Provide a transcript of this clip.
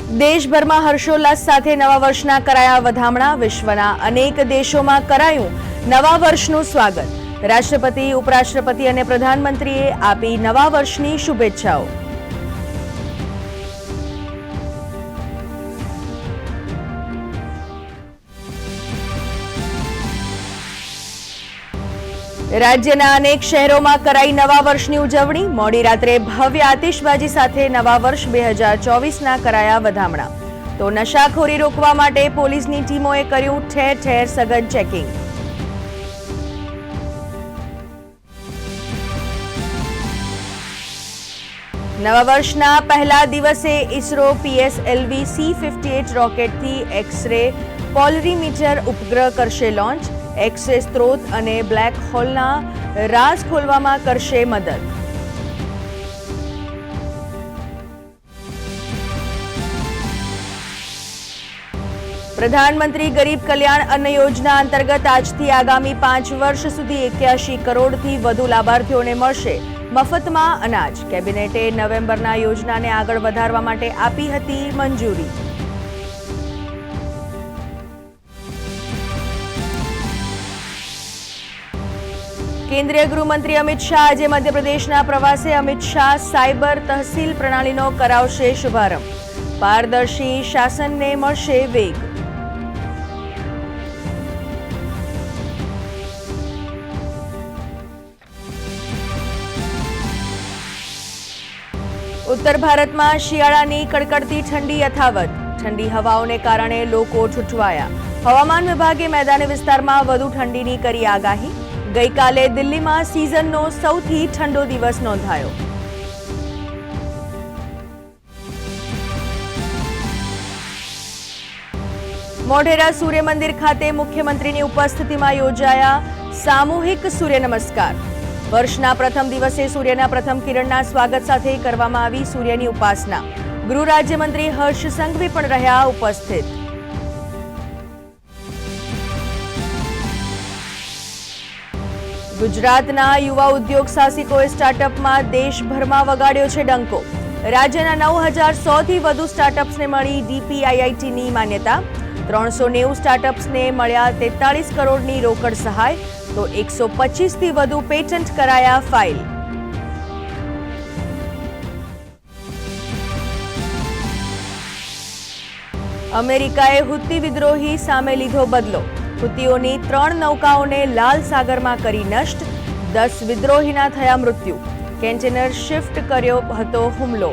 દેશભરમાં હર્ષોલ્લાસ સાથે નવા વર્ષના કરાયા વધામણા. વિશ્વના અનેક દેશોમાં કરાયું નવા વર્ષનું સ્વાગત. રાષ્ટ્રપતિ, ઉપરાષ્ટ્રપતિ અને પ્રધાનમંત્રીએ આપી નવા વર્ષની શુભેચ્છાઓ. રાજ્યના અનેક શહેરોમાં કરાઈ નવા વર્ષની ઉજવણી. મોડી રાત્રે ભવ્ય આતિશબાજી સાથે નવા વર્ષ 2024ના કરાયા વધામણા. તો નશાખોરી રોકવા માટે પોલીસની ટીમોએ કર્યું ઠેર ઠેર સઘન ચેકિંગ. નવા વર્ષના પહેલા દિવસે ઇસરો PSLV C-58 રોકેટથી એક્સ-રે પોલરીમીટર ઉપગ્રહ કરશે લોન્ચ. એક્સ-રે સ્ત્રોત અને બ્લેક હોલના રાઝ ખોલવામાં કરશે મદદ. પ્રધાનમંત્રી ગરીબ કલ્યાણ અન્ન યોજના અંતર્ગત આજથી આગામી 5 વર્ષ સુધી 81 કરોડથી વધુ લાભાર્થીઓને મળશે મફતમાં અનાજ. કેબિનેટે નવેમ્બરના યોજનાને આગળ વધારવા માટે આપી હતી મંજૂરી. કેન્દ્રીય ગૃહમંત્રી અમિત શાહ આજે મધ્યપ્રદેશના પ્રવાસે. અમિત શાહ સાયબર તહસીલ પ્રણાલીનો કરાવશે શુભારંભ. પારદર્શી શાસનને મળશે વેગ. ઉત્તર ભારતમાં શિયાળાની કડકડતી ઠંડી યથાવત. ઠંડી હવાઓને કારણે લોકો ઠૂઠવાયા. હવામાન વિભાગે મેદાની વિસ્તારમાં વધુ ઠંડીની કરી આગાહી. ગઈકાલે દિલ્હીમાં સિઝનનો સૌથી ઠંડો દિવસ નોંધાયો. મોઢેરા સૂર્ય મંદિર ખાતે મુખ્યમંત્રીની ઉપસ્થિતિમાં યોજાયા સામૂહિક સૂર્ય નમસ્કાર. વર્ષના પ્રથમ દિવસે સૂર્યના પ્રથમ કિરણના સ્વાગત સાથે કરવામાં આવી સૂર્યની ઉપાસના. ગૃહ રાજ્યમંત્રી હર્ષ સંઘવી પણ રહ્યા ઉપસ્થિત. ગુજરાતના યુવા ઉદ્યોગ સાહસિકોએ સ્ટાર્ટઅપમાં દેશભરમાં વગાડ્યો છે ડંકો. રાજ્યના 9100થી વધુ સ્ટાર્ટઅપ્સને મળી DPIITની માન્યતા. 390 સ્ટાર્ટઅપ્સને મળ્યા 43 કરોડની રોકડ સહાય. તો 125થી વધુ પેટન્ટ કરાયા ફાઇલ. અમેરિકાએ હુતી વિદ્રોહી સામે લીધો બદલો. હુતીઓની 3 નૌકાઓને લાલ સાગરમાં કરી નષ્ટ. 10 વિદ્રોહીના થયા મૃત્યુ. કન્ટેનર શિફ્ટ કર્યો હતો હુમલો.